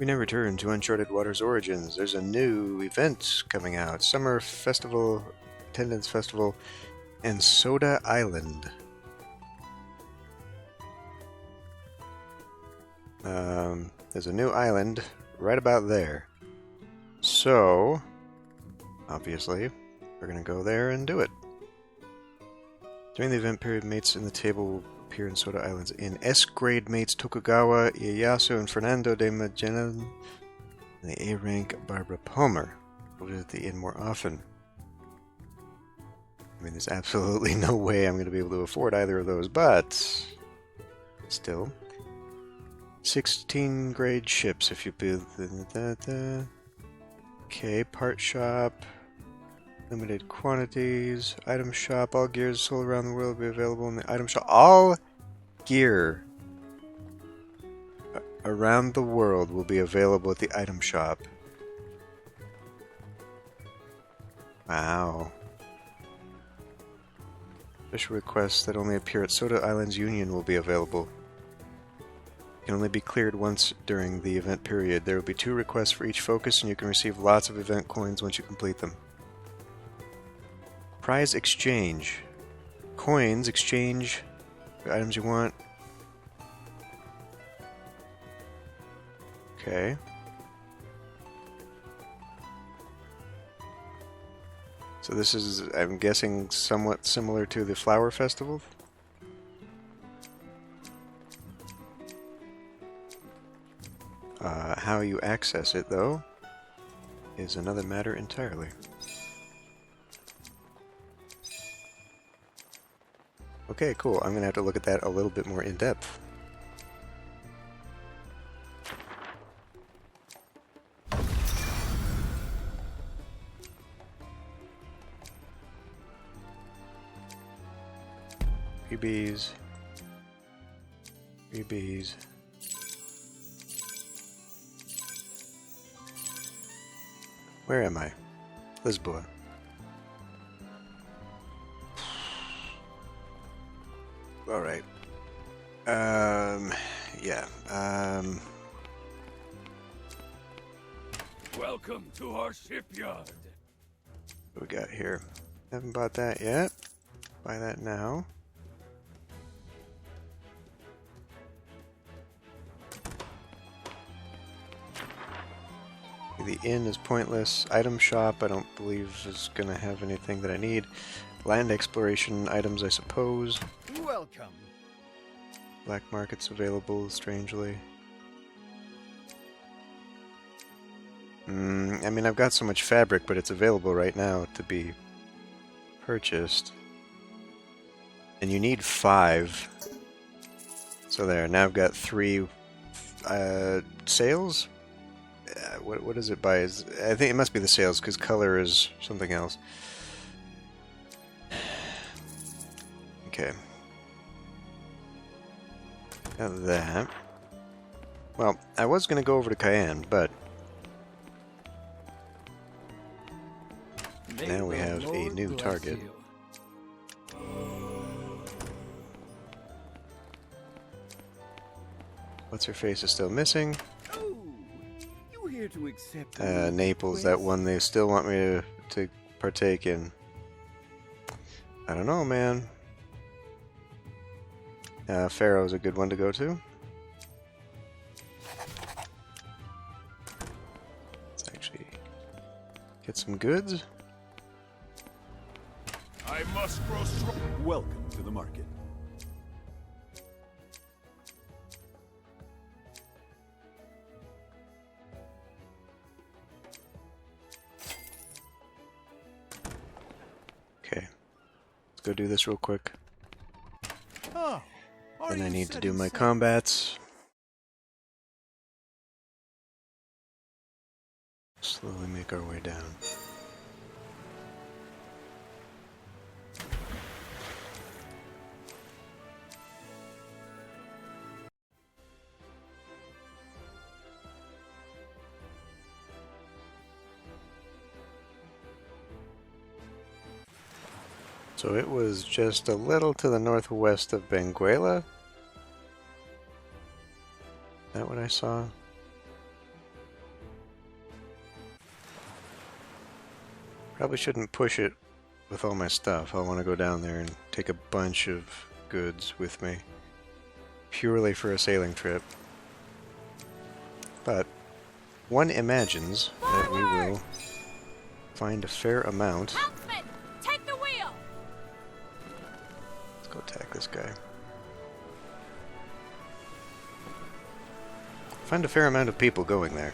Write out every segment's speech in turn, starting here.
We now return to Uncharted Water's Origins. There's a new event coming out. Summer Festival, Attendance Festival, and Soda Island. There's a new island right about there. So, obviously, we're going to go there and do it. During the event period, mates in the table will appear in Soda Islands in S-grade mates Tokugawa, Ieyasu, and Fernando de Magellan, and the A-rank Barbara Palmer will visit the inn more often. I mean, there's absolutely no way I'm going to be able to afford either of those, but still. 16 grade ships if you build the... Okay, part shop. Limited quantities. Item shop. All gears sold around the world will be available in the item shop. All gear around the world will be available at the item shop. Wow. Special requests that only appear at Soda Islands Union will be available. Can only be cleared once during the event period. There will be 2 requests for each focus, and you can receive lots of event coins once you complete them. Prize exchange. Coins exchange for items you want. Okay. So this is, I'm guessing, somewhat similar to the Flower Festival? How you access it, though, is another matter entirely. Okay, cool. I'm going to have to look at that a little bit more in depth. Freebies. Freebies. Where am I? Lisboa. Alright. Yeah. Welcome to our shipyard. What we got here? Haven't bought that yet. Buy that now. The inn is pointless. Item shop, I don't believe is going to have anything that I need. Land exploration items, I suppose. Welcome. Black markets available, strangely. I mean, I've got so much fabric, but it's available right now to be purchased. And you need 5. So there, now I've got 3 sails? What does it buy? I think it must be the sails, because color is something else. Okay. Got that. Well, I was going to go over to Cayenne, but now we have a new target. What's her face is still missing. To accept Naples, that one they still want me to partake in. I don't know, man. Pharaoh's a good one to go to. Let's actually get some goods. I must grow strong. Welcome to the market. Okay, let's go do this real quick. Oh, Then I need to do my combats. Slowly make our way down. So it was just a little to the northwest of Benguela. Is that what I saw? Probably shouldn't push it with all my stuff. I'll want to go down there and take a bunch of goods with me. Purely for a sailing trip. But one imagines that we will find a fair amount. Helmsman, take the wheel. Let's go attack this guy. Find a fair amount of people going there.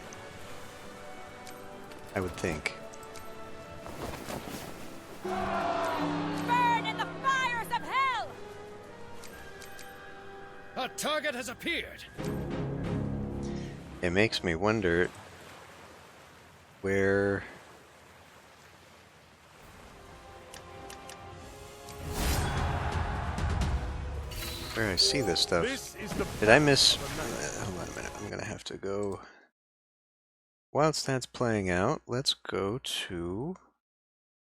I would think. Burn in the fires of hell. A target has appeared. It makes me wonder where I see this stuff. Did I miss? Hold on a minute. I'm gonna have to go. Whilst that's playing out, let's go to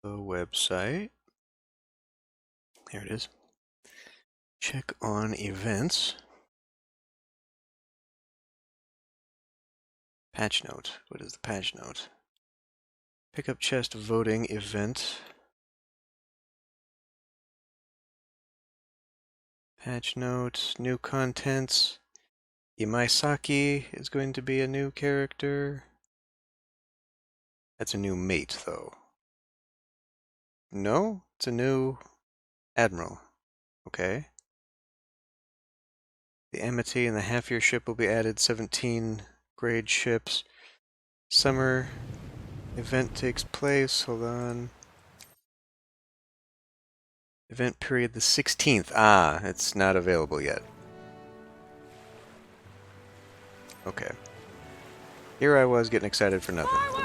the website. Here it is. Check on events. Patch note. What is the patch note? Pickup chest voting event. Patch note. New contents. Imaisaki is going to be a new character. That's a new mate, though. No? It's a new admiral. Okay. The Amity and the half-year ship will be added. 17 grade ships. Summer event takes place. Hold on. Event period the 16th. Ah, it's not available yet. Okay. Here I was getting excited for nothing. Forward.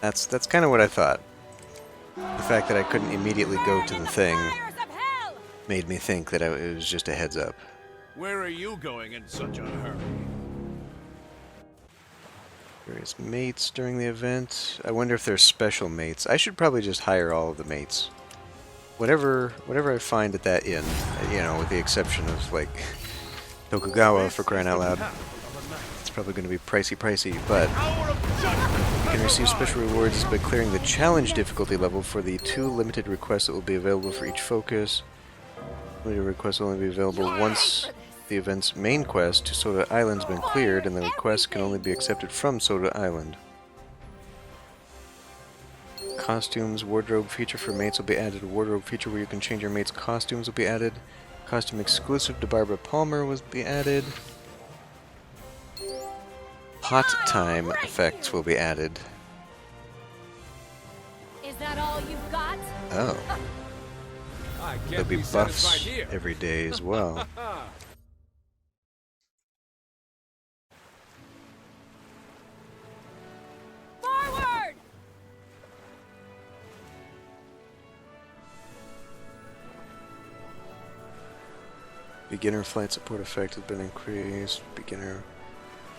That's kind of what I thought. The fact that I couldn't immediately go to the thing Fires of hell. made me think that it was just a heads up. Where are you going in such a hurry? Various mates during the event. I wonder if there's special mates. I should probably just hire all of the mates. Whatever I find at that inn, you know, with the exception of, like, Tokugawa, for crying out loud. It's probably going to be pricey, but you can receive special rewards by clearing the challenge difficulty level for the 2 limited requests that will be available for each focus. Limited requests will only be available once the event's main quest to Soda Island has been cleared, and the request can only be accepted from Soda Island. Costumes, wardrobe feature for mates will be added. A wardrobe feature where you can change your mates' costumes will be added. Costume exclusive to Barbara Palmer will be added. Hot time effects will be added. Is that all you've got? Oh. I There'll can't be be satisfied buffs here. every day as well. Forward. Beginner flight support effect has been increased.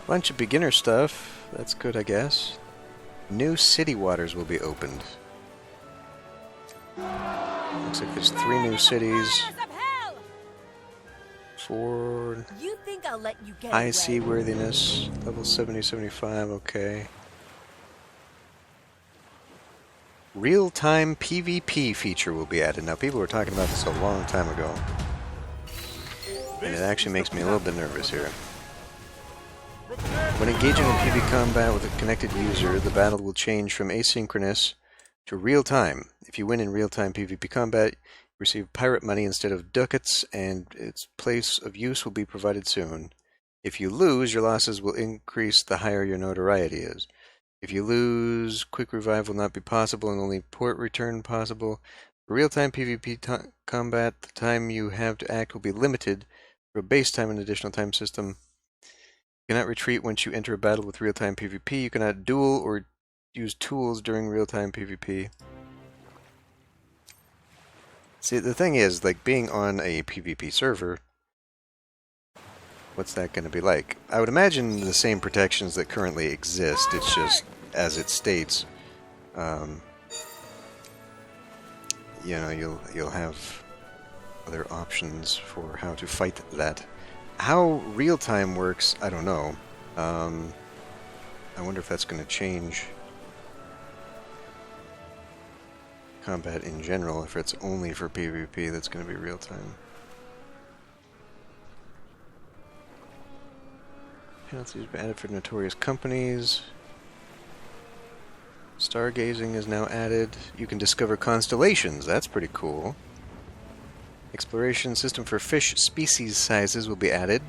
Bunch of beginner stuff. That's good, I guess. New city waters will be opened. Looks like there's 3 new cities. Fires of hell. 4 You think I'll let you get high away? seaworthiness. Level 70, 75, okay. Real-time PvP feature will be added. Now, people were talking about this a long time ago. And it actually makes me a little bit nervous here. When engaging in PvP combat with a connected user, the battle will change from asynchronous to real-time. If you win in real-time PvP combat, you receive pirate money instead of ducats, and its place of use will be provided soon. If you lose, your losses will increase the higher your notoriety is. If you lose, quick revive will not be possible and only port return possible. For real-time PvP combat, the time you have to act will be limited. For a base time and additional time system, you cannot retreat once you enter a battle with real-time PvP. You cannot duel or use tools during real-time PvP. See, the thing is, like, being on a PvP server, what's that going to be like? I would imagine the same protections that currently exist. It's just, as it states, you know, you'll have other options for how to fight that. How real-time works, I don't know. I wonder if that's going to change combat in general. If it's only for PvP, that's going to be real time. Penalties have been added for notorious companies. Stargazing is now added. You can discover constellations. That's pretty cool. Exploration system for fish species sizes will be added.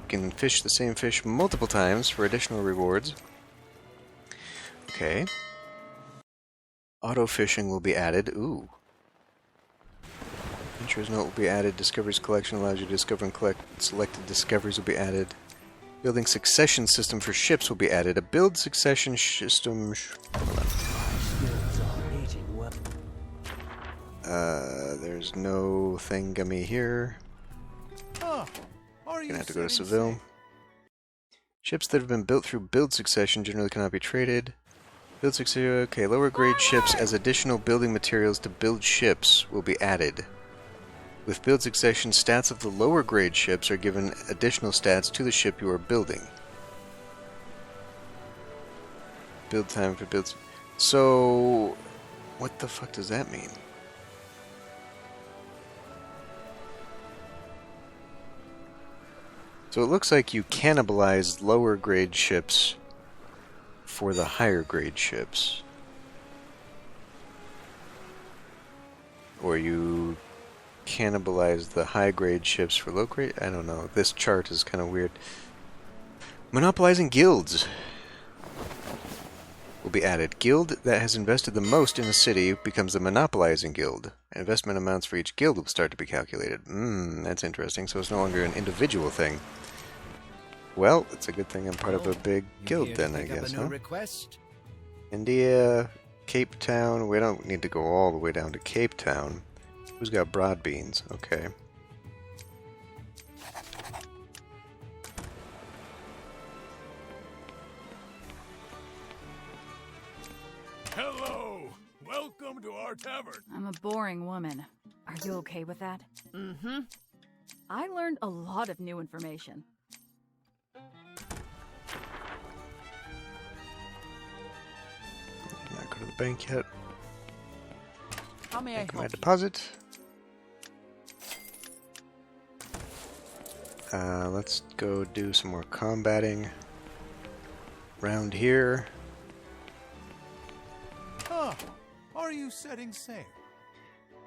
You can fish the same fish multiple times for additional rewards. Okay. Auto fishing will be added. Ooh. Adventurer's note will be added. Discoveries collection allows you to discover and collect selected discoveries will be added. Building succession system for ships will be added. A build succession system. There's no thingummy here. Gonna have to go to Seville. Ships that have been built through build succession generally cannot be traded. Build succession. Okay, lower grade ships as additional building materials to build ships will be added. With build succession, stats of the lower grade ships are given additional stats to the ship you are building. Build time for builds. So, what the fuck does that mean? So it looks like you cannibalized lower grade ships for the higher grade ships. Or you cannibalize the high grade ships for low grade? I don't know. This chart is kind of weird. Monopolizing guilds will be added. Guild that has invested the most in a city becomes the monopolizing guild. Investment amounts for each guild will start to be calculated. That's interesting. So it's no longer an individual thing. Well, it's a good thing I'm part of a big guild then, I guess, huh? India, Cape Town. We don't need to go all the way down to Cape Town. Who's got broad beans? Okay. Hello! Welcome to our tavern. I'm a boring woman. Are you okay with that? Mm-hmm. I learned a lot of new information. Not go to the bank yet. How may I Make my help you? deposit. Let's go do some more combating around here. Are you setting sail?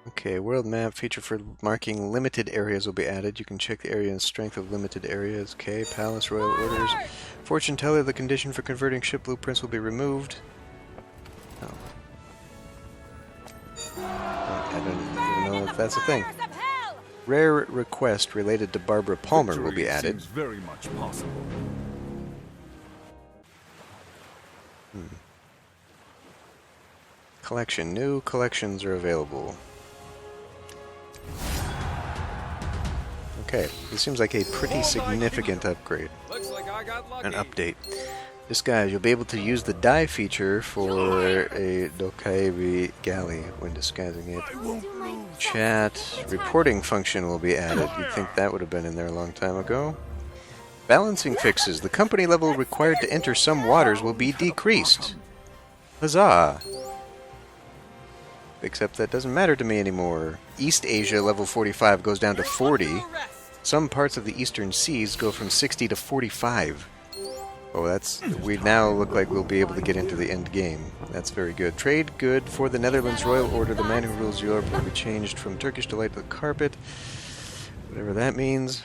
Okay, world map feature for marking limited areas will be added. You can check the area and strength of limited areas. Okay, palace, royal orders. Fortune teller, the condition for converting ship blueprints will be removed. Oh. I don't even know if that's a thing. Rare request related to Barbara Palmer will be added. Seems very much possible. Collection. New collections are available. Okay, this seems like a pretty significant upgrade. Looks like I got lucky. An update. Disguise. You'll be able to use the die feature for a Dokaibi galley when disguising it. Chat. Reporting function will be added. You'd think that would have been in there a long time ago. Balancing fixes. The company level required to enter some waters will be decreased. Huzzah! Except that doesn't matter to me anymore. East Asia level 45 goes down to 40. Some parts of the eastern seas go from 60 to 45. Oh, that's... we now look like we'll be able to get into the end game. That's very good. Trade good for the Netherlands Royal Order. The man who rules Europe will be changed from Turkish delight to the carpet. Whatever that means.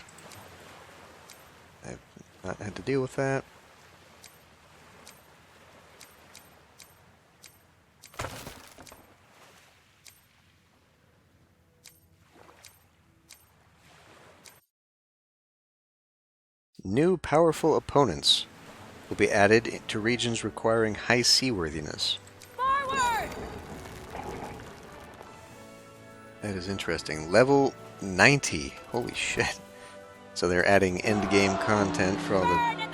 I've not had to deal with that. New powerful opponents will be added to regions requiring high seaworthiness. Forward! That is interesting. Level 90. Holy shit. So they're adding end-game content for all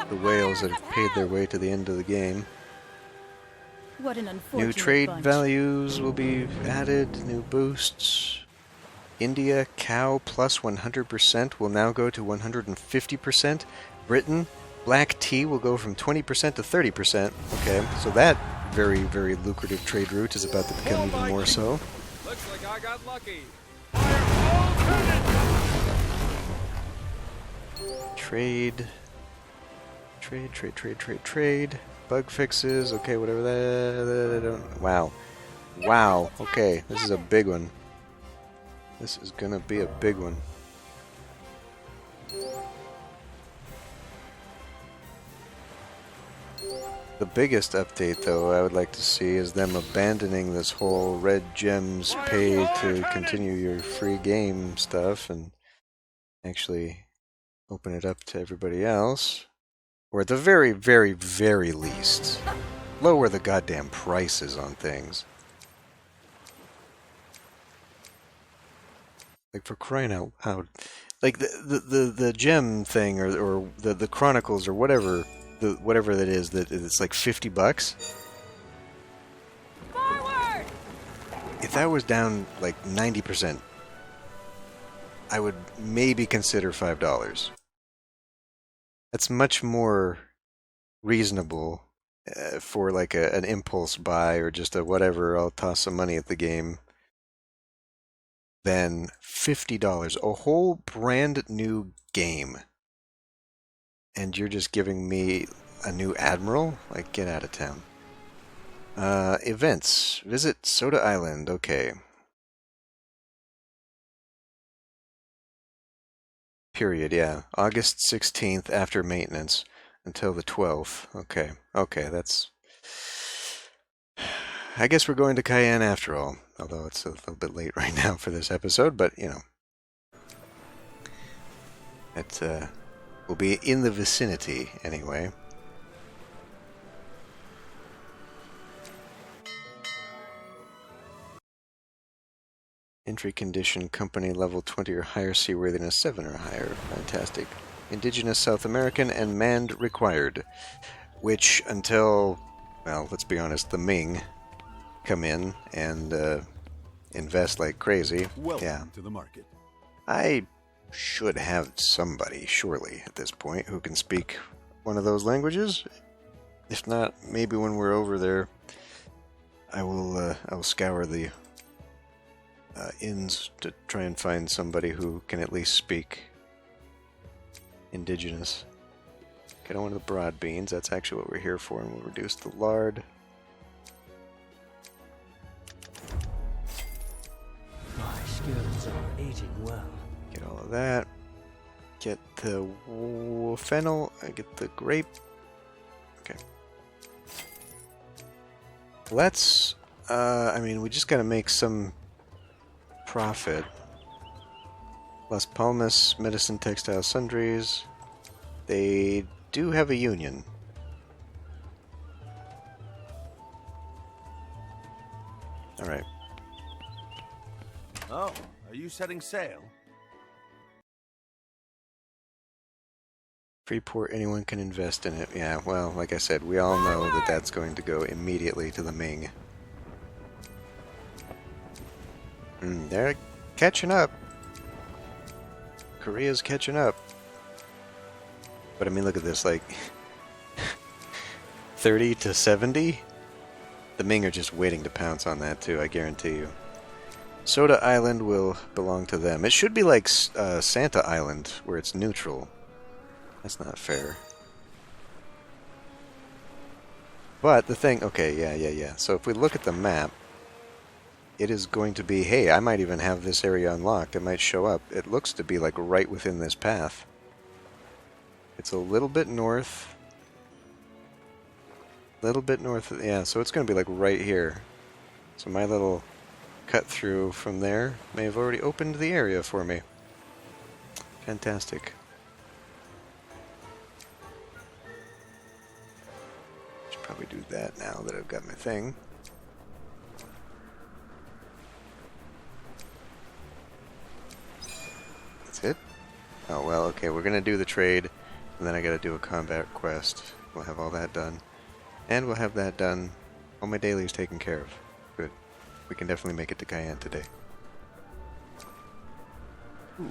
the whales that have paid their way to the end of the game. What an unfortunate New trade bunch. values will be added. New boosts. India, cow plus 100% will now go to 150%. Britain, black tea will go from 20% to 30%. Okay, so that very, very lucrative trade route is about to become even more so. Looks like I got lucky. Fire all Trade. Trade. Bug fixes. Okay, whatever that. Wow. Wow. Okay, this is a big one. This is gonna be a big one. The biggest update, though, I would like to see is them abandoning this whole red gems pay to continue your free game stuff and actually open it up to everybody else. Or at the very, very, very least, lower the goddamn prices on things. Like, for crying out loud. Like, the gem thing, or the Chronicles, or whatever, whatever that is, that it's like $50. Forward! If that was down like 90%, I would maybe consider $5. That's much more reasonable for like an impulse buy or just a whatever, I'll toss some money at the game, than $50. A whole brand new game. And you're just giving me a new admiral? Like, get out of town. Events. Visit Soda Island. Okay. Period, yeah. August 16th after maintenance until the 12th. Okay. Okay, that's... I guess we're going to Cayenne after all. Although it's a little bit late right now for this episode, but, you know. It, will be in the vicinity, anyway. Entry condition, company level 20 or higher, seaworthiness 7 or higher. Fantastic. Indigenous South American and manned required. Which, until, well, let's be honest, the Ming come in and invest like crazy. Welcome to the market. I should have somebody, surely, at this point, who can speak one of those languages. If not, maybe when we're over there, I will scour the inns to try and find somebody who can at least speak indigenous. Okay, I don't want the broad beans. That's actually what we're here for, and we'll reduce the lard. My skills are aging well. Get all of that. Get the fennel. I get the grape. Okay. Let's, I mean, we just gotta make some profit. Las Palmas, Medicine, Textile, Sundries. They do have a union. Alright. Oh, are you setting sail? Freeport, anyone can invest in it. Yeah, well, like I said, we all know that that's going to go immediately to the Ming. They're catching up. Korea's catching up. But I mean, look at this, like 30 to 70? The Ming are just waiting to pounce on that too, I guarantee you. Soda Island will belong to them. It should be like Santa Island, where it's neutral. That's not fair. But the thing, okay, yeah. So if we look at the map, it is going to be, hey, I might even have this area unlocked. It might show up. It looks to be like right within this path. It's a little bit north. Little bit north, yeah, so it's going to be like right here. So my little cut through from there may have already opened the area for me. Fantastic. Should probably do that now that I've got my thing. That's it? Oh, well, okay, we're going to do the trade, and then I got to do a combat quest. We'll have all that done. And we'll have that done. All my dailies taken care of. Good. We can definitely make it to Cayenne today. Ooh.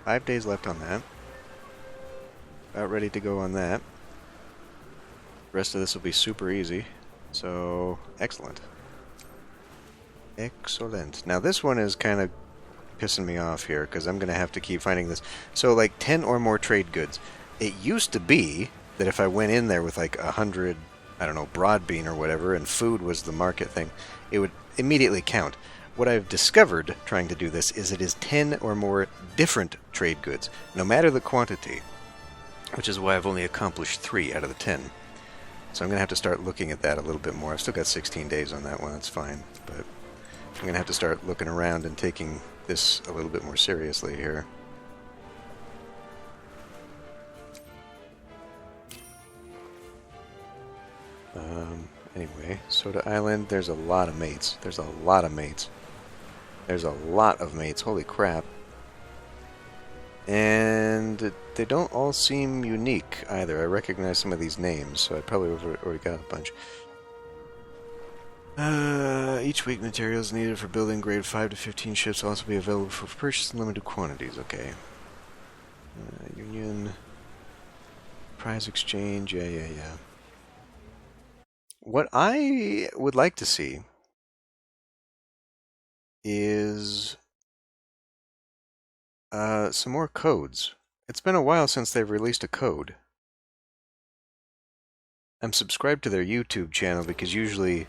5 days left on that. About ready to go on that. rest of this will be super easy. So, excellent. Excellent. Now this one is kind of pissing me off here, because I'm going to have to keep finding this. So, like, 10 or more trade goods. It used to be that if I went in there with, like, 100, I don't know, broad bean or whatever, and food was the market thing, it would immediately count. What I've discovered trying to do this is it is 10 or more different trade goods, no matter the quantity, which is why I've only accomplished 3 out of the 10. So I'm going to have to start looking at that a little bit more. I've still got 16 days on that one, that's fine, but I'm going to have to start looking around and taking this a little bit more seriously here. Anyway, Soda Island, there's a lot of mates. There's a lot of mates. There's a lot of mates, holy crap. And they don't all seem unique either. I recognize some of these names, so I probably already got a bunch. Each week materials needed for building grade 5 to 15 ships will also be available for purchase in limited quantities. Okay. Union. Prize exchange. Yeah. What I would like to see is some more codes. It's been a while since they've released a code. I'm subscribed to their YouTube channel because usually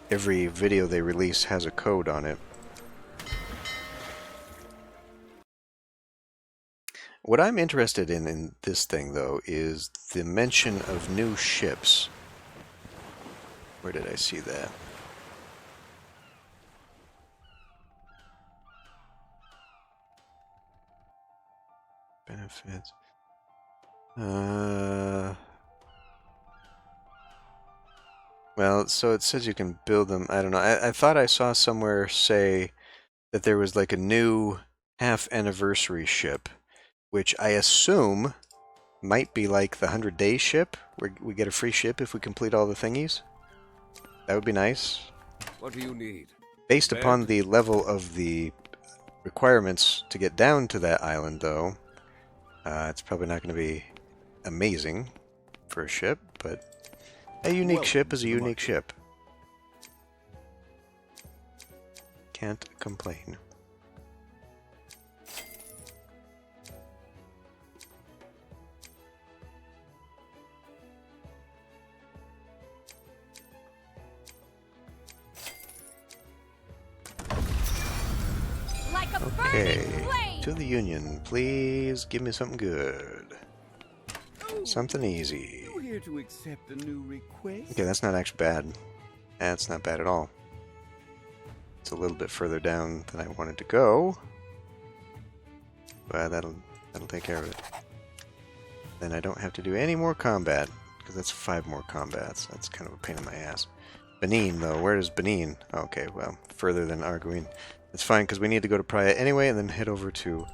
every video they release has a code on it. What I'm interested in this thing, though, is the mention of new ships. Where did I see that? Benefits. Well, so it says you can build them. I don't know. I thought I saw somewhere say that there was like a new half-anniversary ship, which I assume might be like the 100-day ship, where we get a free ship if we complete all the thingies. That would be nice. What do you need? Based upon the level of the requirements to get down to that island, though, it's probably not going to be amazing for a ship, but a unique ship is a unique ship. Can't complain. Okay, to the Union. Please give me something good. Something easy. You here to accept a new request? Okay, that's not actually bad. That's not bad at all. It's a little bit further down than I wanted to go, but that'll take care of it. Then I don't have to do any more combat, because that's 5 more combats. That's kind of a pain in my ass. Benin, though. Where is Benin? Okay, well, further than Arguin. It's fine, because we need to go to Praia anyway, and then head over to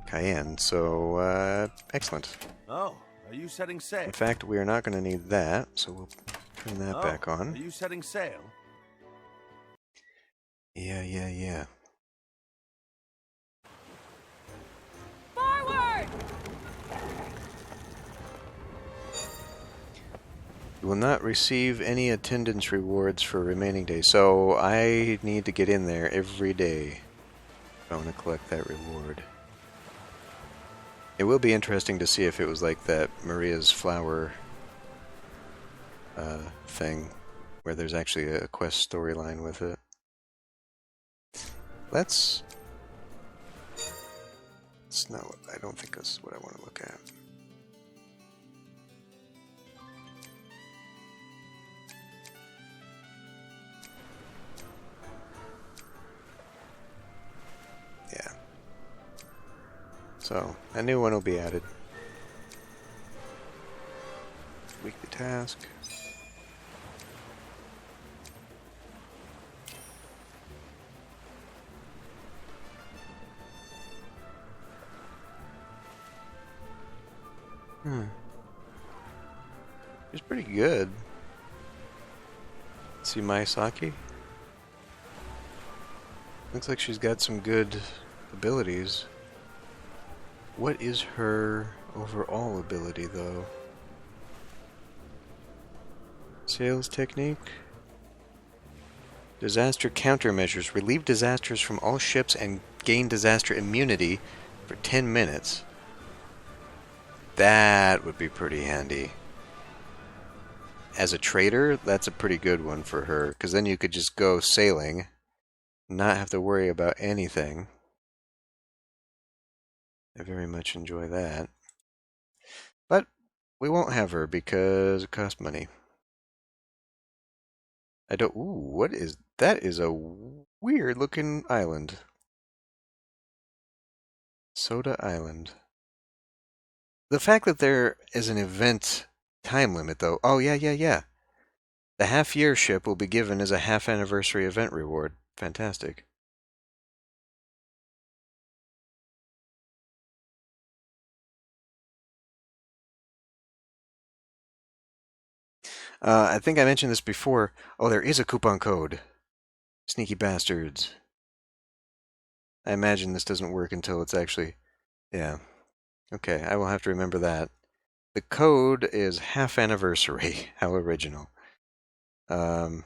Cayenne. So, excellent. Oh, are you setting sail? In fact, we are not going to need that, so we'll turn that back on. Are you setting sail? Yeah. Forward! You will not receive any attendance rewards for remaining days. So I need to get in there every day if I want to collect that reward. It will be interesting to see if it was like that Maria's Flower thing, where there's actually a quest storyline with it. It's not what, I don't think that's what I want to look at. Yeah. So, a new one will be added. Weekly task. She's pretty good. See Maisaki? Looks like she's got some good abilities. What is her overall ability, though? Sales technique. Disaster countermeasures. Relieve disasters from all ships and gain disaster immunity for 10 minutes. That would be pretty handy. As a trader, that's a pretty good one for her, because then you could just go sailing, not have to worry about anything. I very much enjoy that. But we won't have her because it costs money. I don't... Ooh, what is... That is a weird looking island. Soda Island. The fact that there is an event time limit, though. Oh, yeah. The half-year ship will be given as a half-anniversary event reward. Fantastic. I think I mentioned this before. Oh, there is a coupon code. Sneaky bastards. I imagine this doesn't work until it's actually... Yeah. Okay, I will have to remember that. The code is half anniversary. How original. That's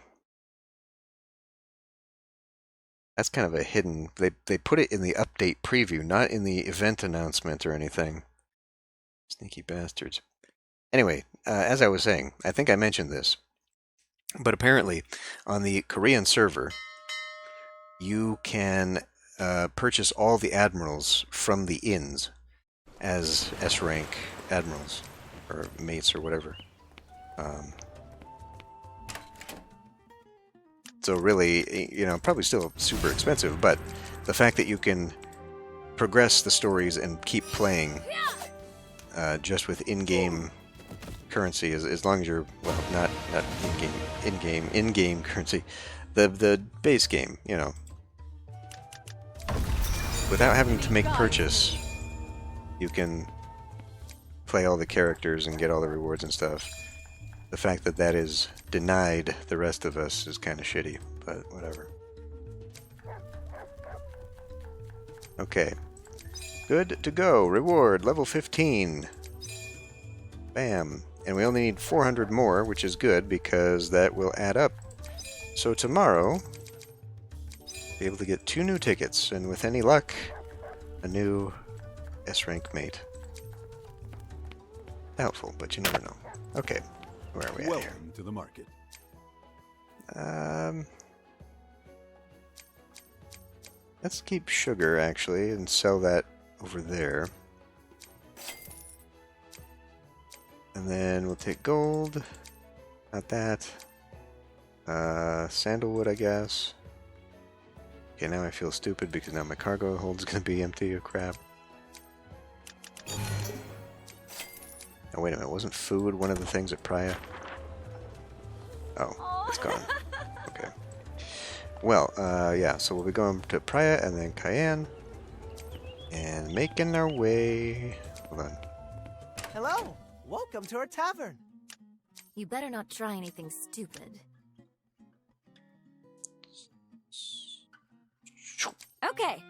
kind of a hidden... They put it in the update preview, not in the event announcement or anything. Sneaky bastards. Anyway, as I was saying, I think I mentioned this, but apparently on the Korean server, you can purchase all the admirals from the inns as S-rank admirals, or mates, or whatever. So really, you know, probably still super expensive, but the fact that you can progress the stories and keep playing just with in-game currency, as long as you're, well, not in-game currency, the base game, you know, without having to make purchase, you can play all the characters and get all the rewards and stuff. The fact that that is denied the rest of us is kind of shitty, but whatever. Okay. Good to go. Reward, level 15. Bam. And we only need 400 more, which is good, because that will add up. So tomorrow, be able to get 2 new tickets, and with any luck, a new S-rank mate. Doubtful, but you never know. Okay. Where are we at here? Welcome to the market. Let's keep sugar, actually, and sell that over there. And then we'll take gold. Not that. Sandalwood, I guess. Okay, now I feel stupid because now my cargo hold's gonna be empty. Oh, crap. Oh, wait a minute. Wasn't food one of the things at Praia? Oh, it's gone. Okay. Well, yeah, so we'll be going to Praia and then Cayenne. And making our way... Hold on. Hello! Welcome to our tavern! You better not try anything stupid. Okay.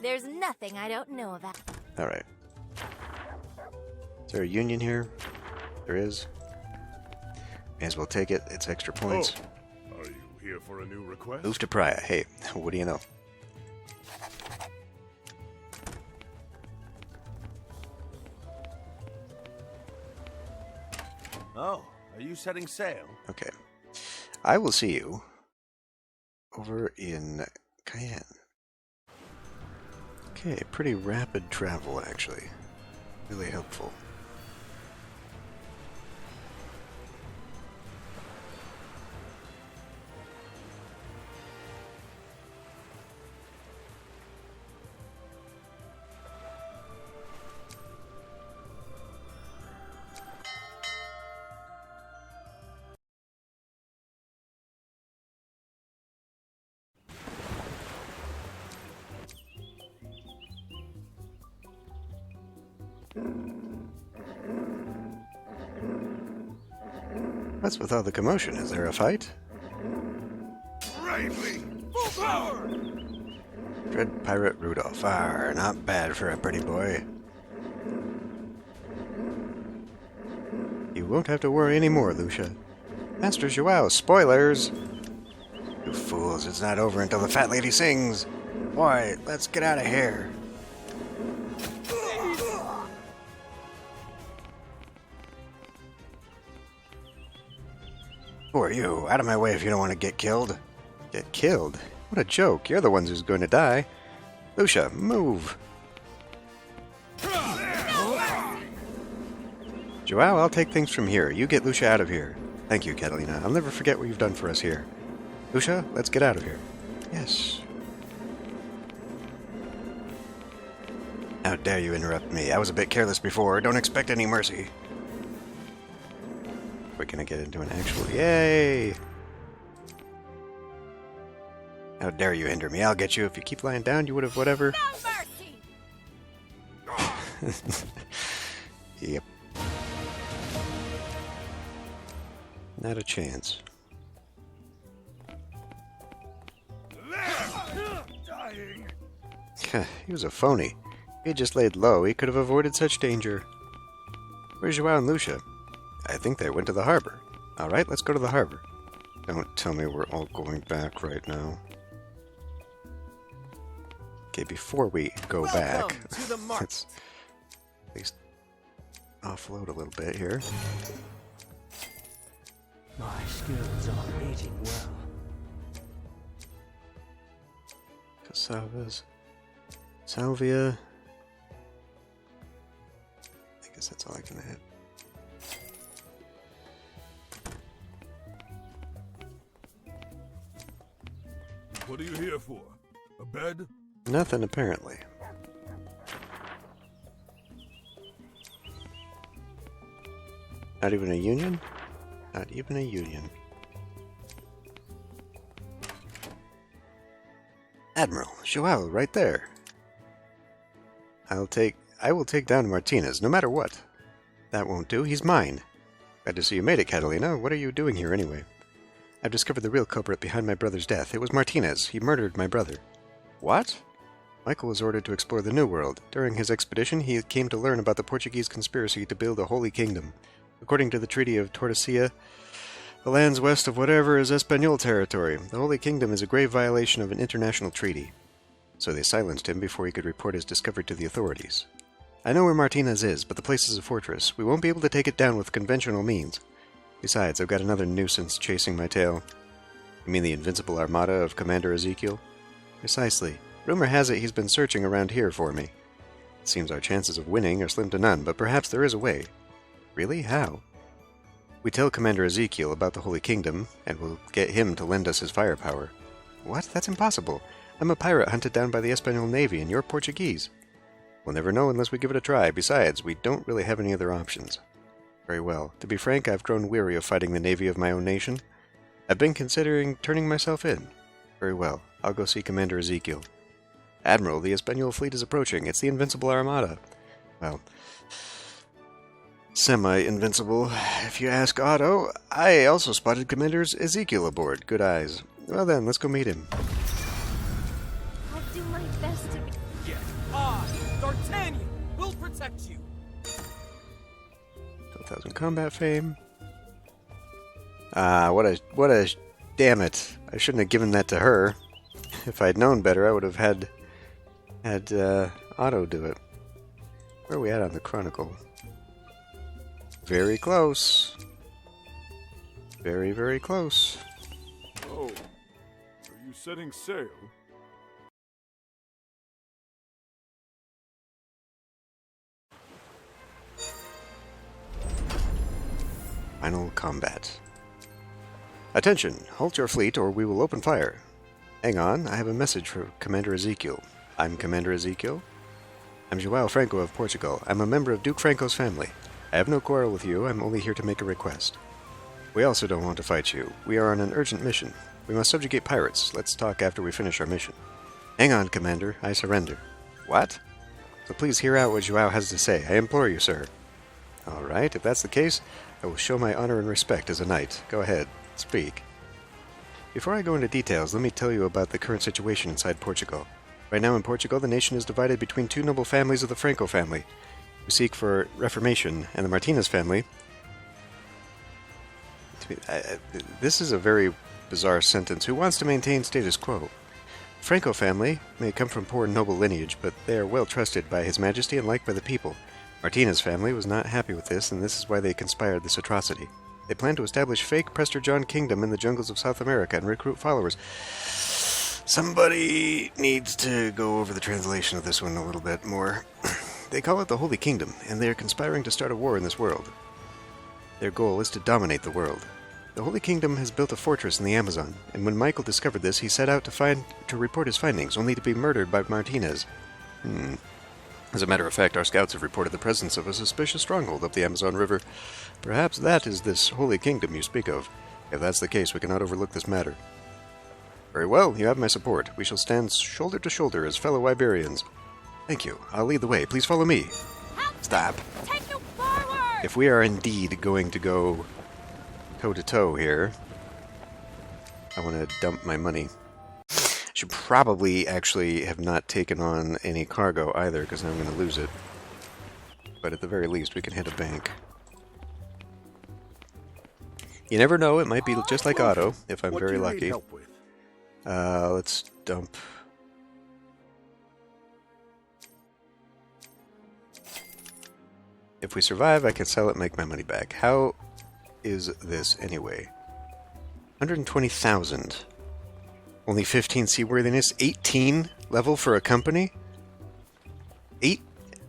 There's nothing I don't know about. Alright. Is there a union here? There is. May as well take it. It's extra points. Oh, are you here for a new request? Move to Praia. Hey, what do you know? Oh, are you setting sail? Okay. I will see you over in Cayenne. Okay, pretty rapid travel, actually. Really helpful. What's with all the commotion? Is there a fight? Bravely! Full power! Dread Pirate Rudolph. Ah, not bad for a pretty boy. He won't have to worry anymore, Lucia. Master Joao, spoilers! You fools, it's not over until the fat lady sings. Boy, let's get out of here. Who are you? Out of my way if you don't want to get killed. Get killed? What a joke. You're the ones who's going to die. Lucia, move. Joao, I'll take things from here. You get Lucia out of here. Thank you, Catalina. I'll never forget what you've done for us here. Lucia, let's get out of here. Yes. How dare you interrupt me? I was a bit careless before. Don't expect any mercy. We're gonna get into an actual... Yay! How dare you hinder me? I'll get you. If you keep lying down, you would have whatever. No mercy! Yep. Not a chance. Dying. He was a phony. If he had just laid low, he could have avoided such danger. Where's Joao and Lucia? I think they went to the harbor. Alright, let's go to the harbor. Don't tell me we're all going back right now. Okay, before we go back, to the march. let's at least offload a little bit here. My skills are aging well. Cassavas. Salvia. I guess that's all I can hit. What are you here for? A bed? Nothing, apparently. Not even a union? Not even a union. Admiral, Joao, right there. I will take down Martinez, no matter what. That won't do, he's mine. Glad to see you made it, Catalina. What are you doing here, anyway? I've discovered the real culprit behind my brother's death. It was Martinez. He murdered my brother. What? Michael was ordered to explore the New World. During his expedition, he came to learn about the Portuguese conspiracy to build a holy kingdom. According to the Treaty of Tordesillas, the lands west of whatever is Espanol territory. The Holy Kingdom is a grave violation of an international treaty. So they silenced him before he could report his discovery to the authorities. I know where Martinez is, but the place is a fortress. We won't be able to take it down with conventional means. Besides, I've got another nuisance chasing my tail. You mean the invincible armada of Commander Ezekiel? Precisely. Rumor has it he's been searching around here for me. It seems our chances of winning are slim to none, but perhaps there is a way. Really? How? We tell Commander Ezekiel about the Holy Kingdom, and we'll get him to lend us his firepower. What? That's impossible. I'm a pirate hunted down by the Espanol Navy, and you're Portuguese. We'll never know unless we give it a try. Besides, we don't really have any other options. Very well. To be frank, I've grown weary of fighting the navy of my own nation. I've been considering turning myself in. Very well. I'll go see Commander Ezekiel. Admiral, the Espanol fleet is approaching. It's the Invincible Armada. Well, semi-invincible, if you ask Otto. I also spotted Commander Ezekiel aboard. Good eyes. Well then, let's go meet him. I'll do my best to be... Yes, I, D'Artagnan, will protect you. 12,000 combat fame. Ah, what a... Damn it. I shouldn't have given that to her. If I'd known better, I would have had Otto do it. Where are we at on the Chronicle? Very close. Very, very close. Oh, are you setting sail? Final combat. Attention! Halt your fleet or we will open fire. Hang on, I have a message for Commander Ezekiel. I'm Commander Ezekiel. I'm Joao Franco of Portugal. I'm a member of Duke Franco's family. I have no quarrel with you, I'm only here to make a request. We also don't want to fight you. We are on an urgent mission. We must subjugate pirates. Let's talk after we finish our mission. Hang on, Commander. I surrender. What? So please hear out what Joao has to say. I implore you, sir. All right, if that's the case, I will show my honor and respect as a knight. Go ahead. Speak. Before I go into details, let me tell you about the current situation inside Portugal. Right now in Portugal, the nation is divided between two noble families of the Franco family, who seek for reformation, and the Martinez family, This is a very bizarre sentence. Who wants to maintain status quo? Franco family may come from poor noble lineage, but they are well trusted by His Majesty and liked by the people. Martinez family was not happy with this, and this is why they conspired this atrocity. They plan to establish fake Prester John Kingdom in the jungles of South America and recruit followers. Somebody needs to go over the translation of this one a little bit more. They call it the Holy Kingdom, and they are conspiring to start a war in this world. Their goal is to dominate the world. The Holy Kingdom has built a fortress in the Amazon, and when Michael discovered this, he set out to report his findings, only to be murdered by Martinez. As a matter of fact, our scouts have reported the presence of a suspicious stronghold up the Amazon River. Perhaps that is this Holy Kingdom you speak of. If that's the case, we cannot overlook this matter. Very well, you have my support. We shall stand shoulder to shoulder as fellow Iberians. Thank you. I'll lead the way. Please follow me. Stop. Take you forward! If we are indeed going to go toe-to-toe here, I want to dump my money. Should probably actually have not taken on any cargo either, because I'm going to lose it. But at the very least, we can hit a bank. You never know, it might be just like Otto, if I'm very lucky. Let's dump. If we survive, I can sell it and make my money back. How is this anyway? 120,000. Only 15 seaworthiness, 18 level for a company?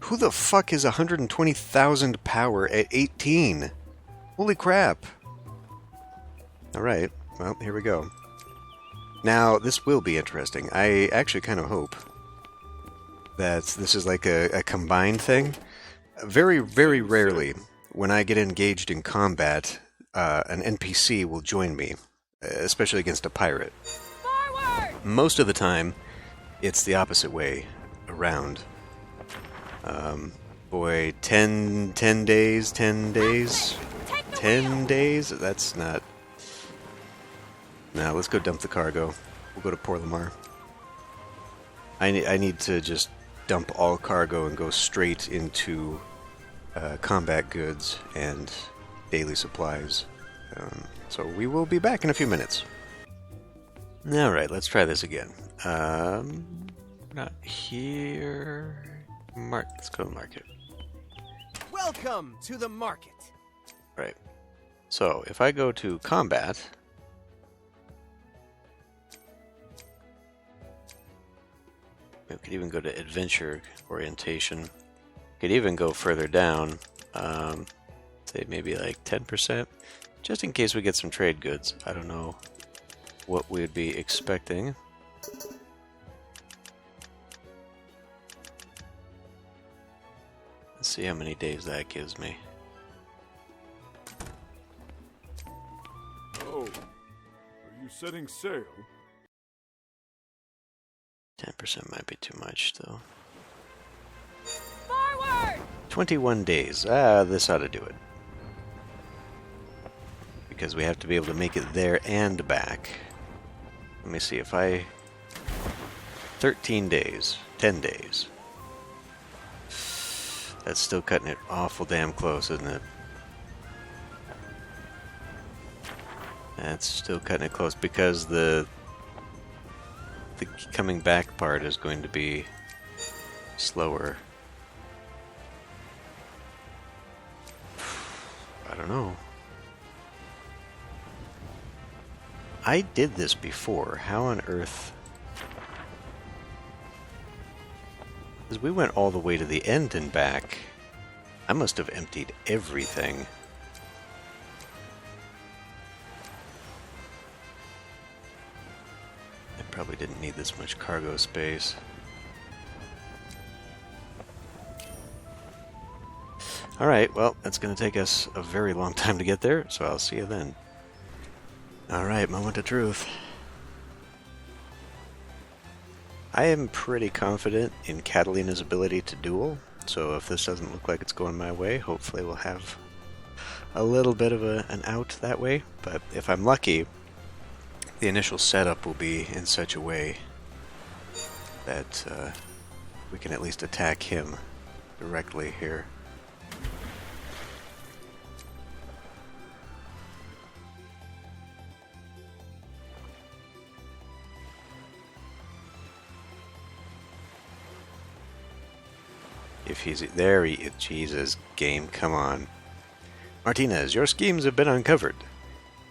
Who the fuck is 120,000 power at 18? Holy crap. Alright, well, here we go. Now, this will be interesting. I actually kind of hope that this is like a combined thing. Very, very rarely, when I get engaged in combat, an NPC will join me, especially against a pirate. Forward! Most of the time, it's the opposite way around. Boy, 10 days, 10 days, 10 days? That's not... Now, let's go dump the cargo. We'll go to Port Lamar. I need to just dump all cargo and go straight into combat goods and daily supplies. So we will be back in a few minutes. Alright, let's try this again. Not here... Let's go to market. Welcome to the market. Right. So, if I go to combat... We could even go to adventure orientation. Could even go further down. Say maybe like 10%. Just in case we get some trade goods. I don't know what we'd be expecting. Let's see how many days that gives me. Oh, are you setting sail? 10% might be too much, though. Forward! 21 days. This ought to do it. Because we have to be able to make it there and back. Let me see if I... 13 days. 10 days. That's still cutting it awful damn close, isn't it? That's still cutting it close because the coming back part is going to be slower. I don't know. I did this before. How on earth... Because we went all the way to the end and back. I must have emptied everything. I probably didn't need this much cargo space. Alright, well, that's going to take us a very long time to get there, so I'll see you then. Alright, moment of truth. I am pretty confident in Catalina's ability to duel, so if this doesn't look like it's going my way, hopefully we'll have a little bit of an out that way. But if I'm lucky, the initial setup will be in such a way that we can at least attack him directly here. If he's there, Jesus, game, come on. Martinez, your schemes have been uncovered.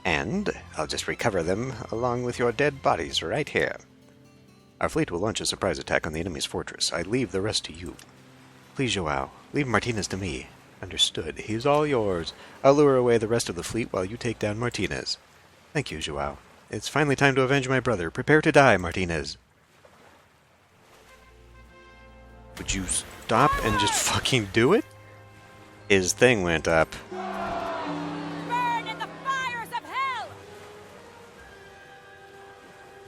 And I'll just recover them along with your dead bodies right here. Our fleet will launch a surprise attack on the enemy's fortress. I leave the rest to you. Please, Joao, leave Martinez to me. Understood. He's all yours. I'll lure away the rest of the fleet while you take down Martinez. Thank you, Joao. It's finally time to avenge my brother. Prepare to die, Martinez. Would you stop and just fucking do it? His thing went up. Burn in the fires of hell!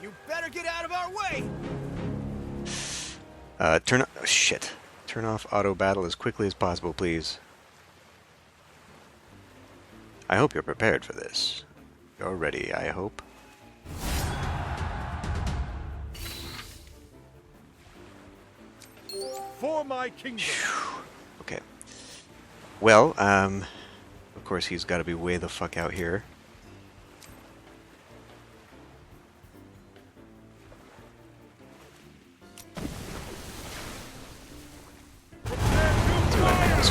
You better get out of our way! Shit. Turn off auto battle as quickly as possible, please. I hope you're prepared for this. You're ready, I hope. For my kingdom. Okay. Well, of course he's got to be way the fuck out here.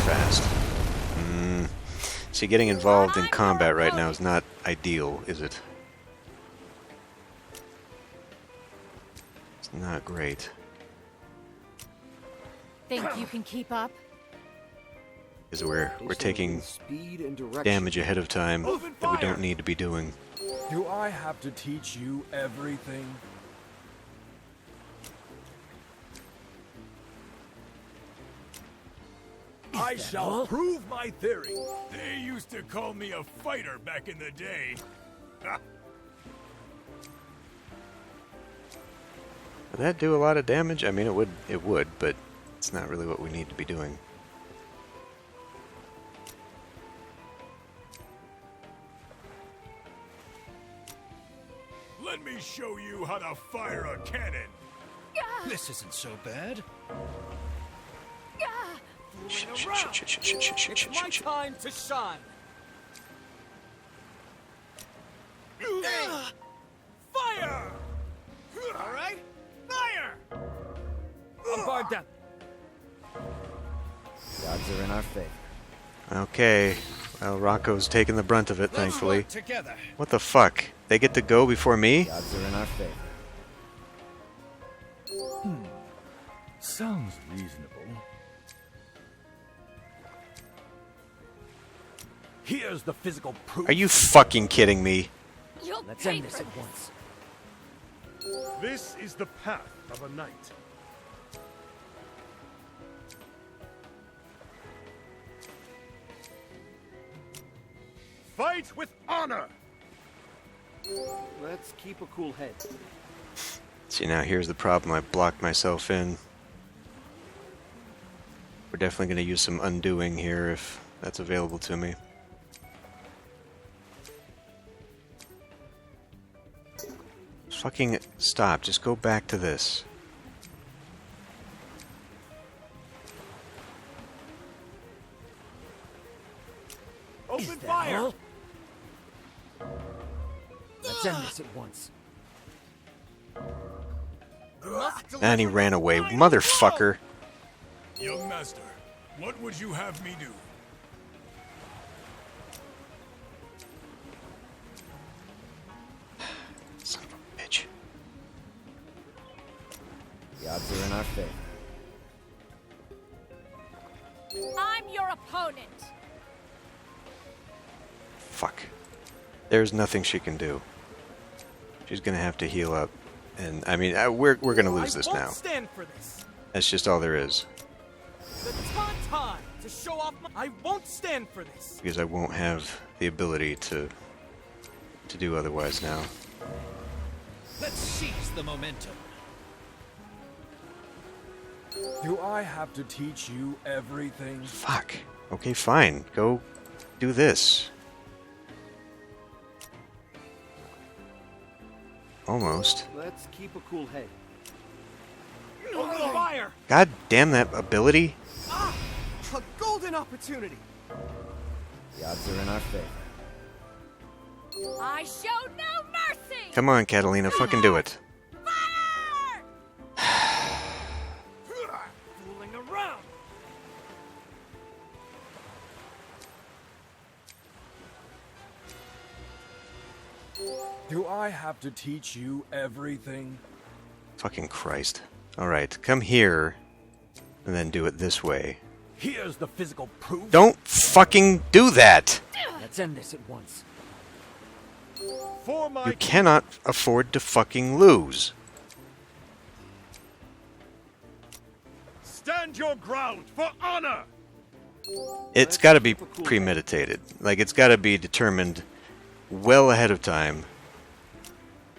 Fast. See, getting involved in combat right now is not ideal, is it? It's not great. Think you can keep up? Because we're taking damage ahead of time that we don't need to be doing. Do I have to teach you everything? I shall prove my theory. They used to call me a fighter back in the day. Would that do a lot of damage? I mean, it would, but it's not really what we need to be doing. Let me show you how to fire a cannon. This isn't so bad. Shit, shit, shit, shit, shit, shit, shit, shit, It's my shit, shit. time to shine! Hey! Fire! Alright, fire! Bombard them! The odds are in our favor. Okay. Well, Rocco's taking the brunt of it, thankfully. Together. What the fuck? They get to go before me? The odds are in our favor. Sounds reasonable. Here's the physical proof. Are you fucking kidding me? You'll Let's pay end this for at once. This is the path of a knight. Fight with honor. Let's keep a cool head. See, now here's the problem. I blocked myself in. We're definitely going to use some undoing here if that's available to me. Fucking stop. Just go back to this. Open Is that fire! all? Let's end this at once. And he ran away. Motherfucker. Young master, what would you have me do? Son of a bitch. The odds are in our favor. I'm your opponent. Fuck. There's nothing she can do. She's gonna have to heal up. And, I mean, we're gonna lose this I won't now. stand for this. That's just all there is. The time to show off my... I won't stand for this. Because I won't have the ability to do otherwise now. Let's seize the momentum. Do I have to teach you everything? Fuck. Okay, fine. Go do this. Almost. Let's keep a cool head. Open fire! God damn that ability. Ah! A golden opportunity! The odds are in our favor. I show no mercy! Come on, Catalina, fucking do it. Fire! Fooling around! Do I have to teach you everything? Fucking Christ. Alright, come here, and then do it this way. Here's the physical proof. Don't fucking do that! Let's end this at once. For my You cannot afford to fucking lose. stand your ground for honor. It's gotta be premeditated. Like, it's gotta be determined well ahead of time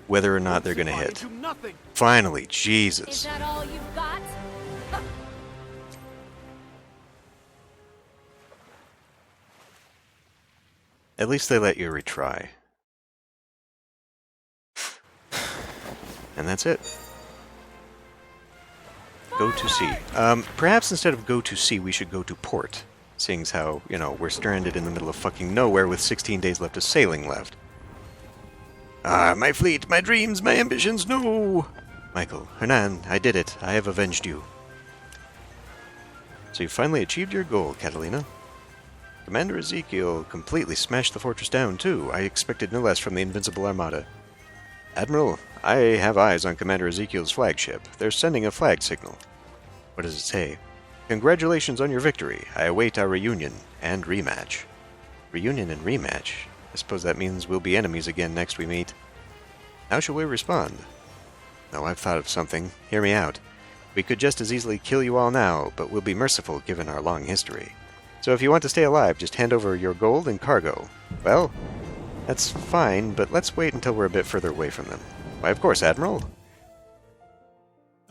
whether or not they're gonna hit. Into nothing. Finally, Is Jesus. that all you've got? At least they let you retry. And that's it. Go to sea. Perhaps instead of go to sea, we should go to port. Seeing as how, you know, we're stranded in the middle of fucking nowhere with 16 days left of sailing left. Ah, my fleet, my dreams, my ambitions, no! Michael, Hernan, I did it. I have avenged you. So you finally achieved your goal, Catalina. Commander Ezekiel completely smashed the fortress down, too. I expected no less from the Invincible Armada. Admiral, I have eyes on Commander Ezekiel's flagship. They're sending a flag signal. What does it say? Congratulations on your victory. I await our reunion and rematch. Reunion and rematch? I suppose that means we'll be enemies again next we meet. How shall we respond? Oh, I've thought of something. Hear me out. We could just as easily kill you all now, but we'll be merciful given our long history. So if you want to stay alive, just hand over your gold and cargo. Well, that's fine, but let's wait until we're a bit further away from them. Why, of course, Admiral.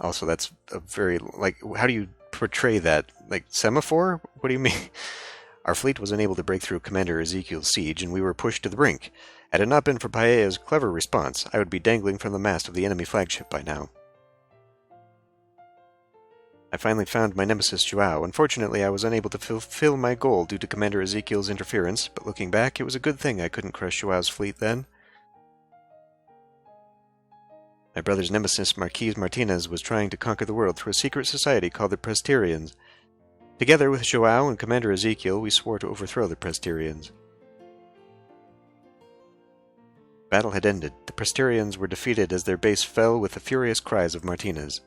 Also, that's a very, like, how do you portray that? Like, semaphore? What do you mean? Our fleet was unable to break through Commander Ezekiel's siege, and we were pushed to the brink. Had it not been for Paea's clever response, I would be dangling from the mast of the enemy flagship by now. I finally found my nemesis Joao. Unfortunately, I was unable to fulfill my goal due to Commander Ezekiel's interference, but looking back, it was a good thing I couldn't crush Joao's fleet then. My brother's nemesis, Marquis Martinez, was trying to conquer the world through a secret society called the Presterians. Together with Joao and Commander Ezekiel, we swore to overthrow the Presterians. Battle had ended. The Presterians were defeated as their base fell with the furious cries of Martinez.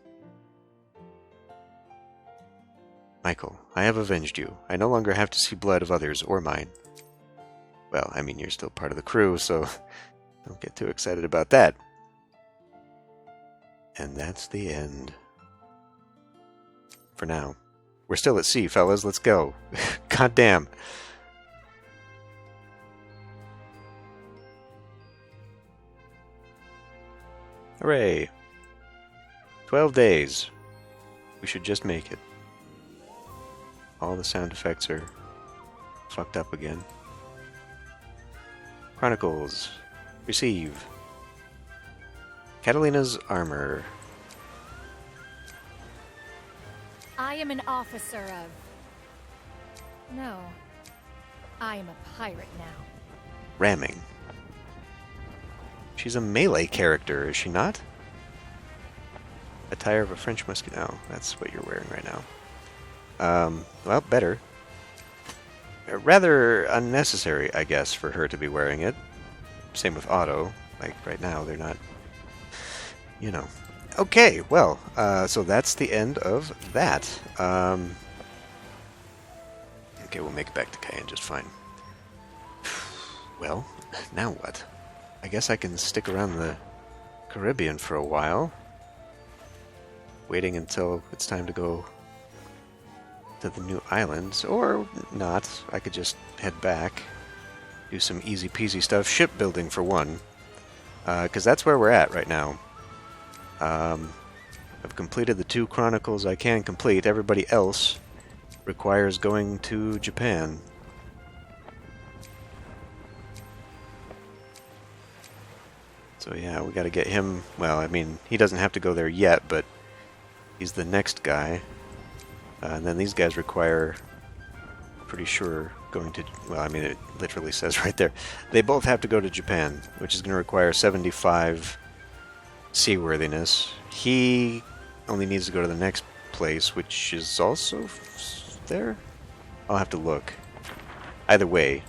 Michael, I have avenged you. I no longer have to see blood of others or mine. Well, I mean, you're still part of the crew, so don't get too excited about that. And that's the end. For now. We're still at sea, fellas. Let's go. God damn. Hooray. 12 days. We should just make it. All the sound effects are fucked up again. Chronicles. Receive. Catalina's armor. I am an officer of... No. I am a pirate now. Ramming. She's a melee character, is she not? Attire of a French musket. Oh, that's what you're wearing right now. Well, better. Rather unnecessary, I guess, for her to be wearing it. Same with Otto. Like, right now, they're not... You know. Okay, well, so that's the end of that. Okay, we'll make it back to Cayenne just fine. Well, now what? I guess I can stick around the Caribbean for a while. Waiting until it's time to go to the new islands, or not. I could just head back, do some easy peasy stuff, shipbuilding for one, because that's where we're at right now. I've completed the 2 chronicles I can complete. Everybody else requires going to Japan. So yeah, we gotta get him, well, I mean, he doesn't have to go there yet, but he's the next guy. And then these guys require, pretty sure, going to, well, I mean, it literally says right there, they both have to go to Japan, which is going to require 75 seaworthiness. He only needs to go to the next place, which is also there? I'll have to look. Either way,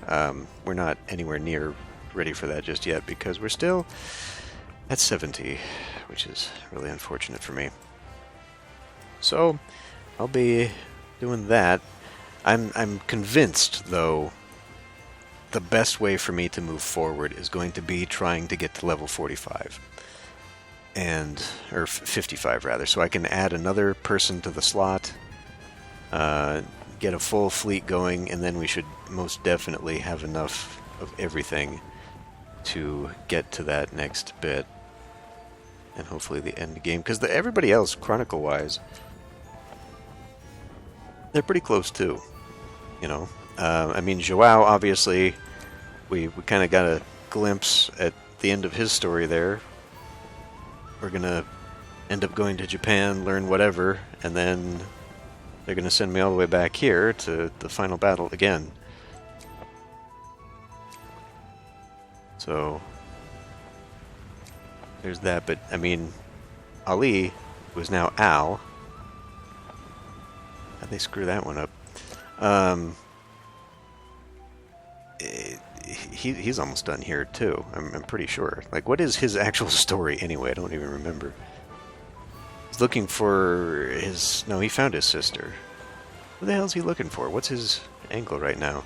we're not anywhere near ready for that just yet because we're still at 70, which is really unfortunate for me. So I'll be doing that. I'm convinced, though, the best way for me to move forward is going to be trying to get to level 45. Or 55 rather, so I can add another person to the slot, get a full fleet going, and then we should most definitely have enough of everything to get to that next bit, and hopefully the end game, because everybody else, Chronicle-wise, they're pretty close too, you know. I mean, Joao, obviously, we kind of got a glimpse at the end of his story there. We're going to end up going to Japan, learn whatever, and then they're going to send me all the way back here to the final battle again. So, there's that, but, I mean, Ali was now Al. How'd they screw that one up? He's almost done here too. I'm pretty sure. Like, what is his actual story anyway? I don't even remember. He's looking for his... No, he found his sister. Who the hell is he looking for? What's his angle right now?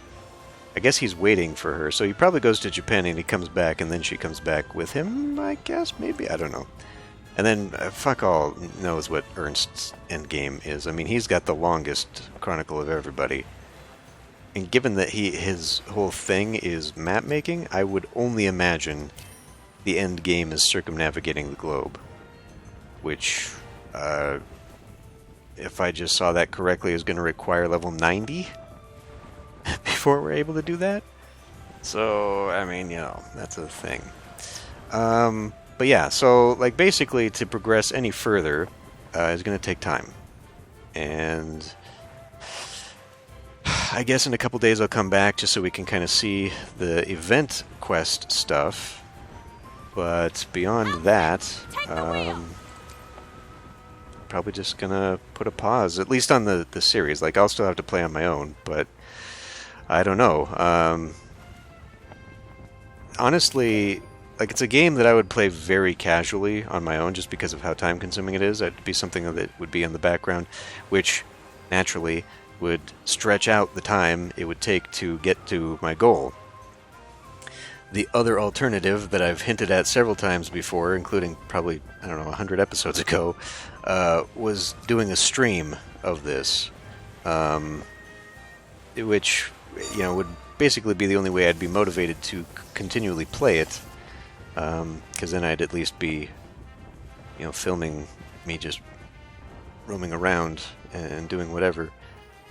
I guess he's waiting for her. So he probably goes to Japan and he comes back, and then she comes back with him, I guess? Maybe? I don't know. And then, fuck all knows what Ernst's endgame is. I mean, he's got the longest chronicle of everybody. And given that his whole thing is map making, I would only imagine the end game is circumnavigating the globe. Which, if I just saw that correctly, is going to require level 90 before we're able to do that. So, I mean, you know, that's a thing. But yeah, so, like, basically, to progress any further is going to take time. And I guess in a couple days I'll come back just so we can kind of see the event quest stuff. But beyond that, probably just gonna put a pause, at least on the series. Like, I'll still have to play on my own, but I don't know. Honestly, like, it's a game that I would play very casually on my own just because of how time-consuming it is. It'd be something that would be in the background, which naturally would stretch out the time it would take to get to my goal. The other alternative that I've hinted at several times before, including probably, I don't know, 100 episodes ago, was doing a stream of this, which, you know, would basically be the only way I'd be motivated to continually play it, because then I'd at least be, you know, filming me just roaming around and doing whatever.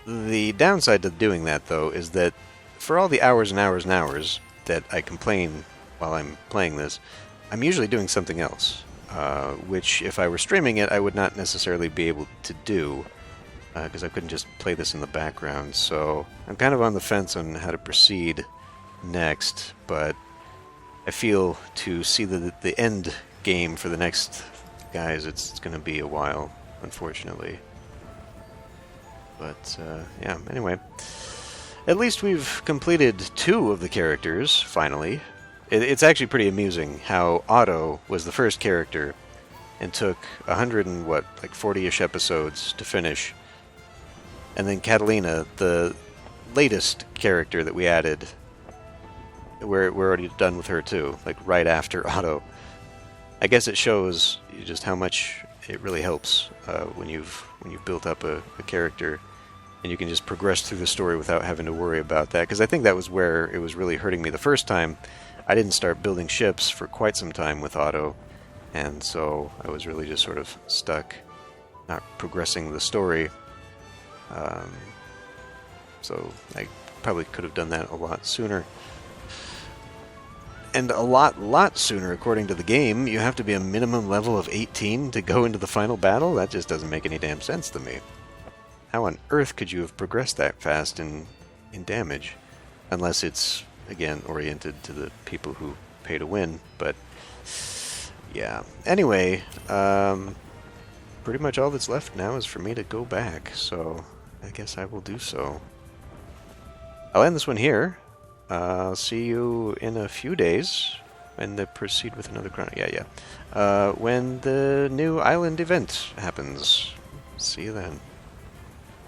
The downside to doing that, though, is that for all the hours and hours and hours that I complain while I'm playing this, I'm usually doing something else, which if I were streaming it, I would not necessarily be able to do, because I couldn't just play this in the background. So I'm kind of on the fence on how to proceed next, but I feel to see the end game for the next guys, it's going to be a while, unfortunately. But, yeah, anyway. At least we've completed 2 of the characters, finally. It's actually pretty amusing how Otto was the first character and took 40-ish episodes to finish. And then Catalina, the latest character that we added, we're already done with her too, like right after Otto. I guess it shows just how much it really helps when you've built up a character, and you can just progress through the story without having to worry about that. Because I think that was where it was really hurting me the first time. I didn't start building ships for quite some time with Otto, and so I was really just sort of stuck, not progressing the story. So I probably could have done that a lot sooner. And a lot sooner, according to the game. You have to be a minimum level of 18 to go into the final battle? That just doesn't make any damn sense to me. How on earth could you have progressed that fast in damage? Unless it's, again, oriented to the people who pay to win. But, yeah. Anyway, pretty much all that's left now is for me to go back. So, I guess I will do so. I'll end this one here. I'll see you in a few days when they proceed with another chrono. Yeah. When the new island event happens. See you then.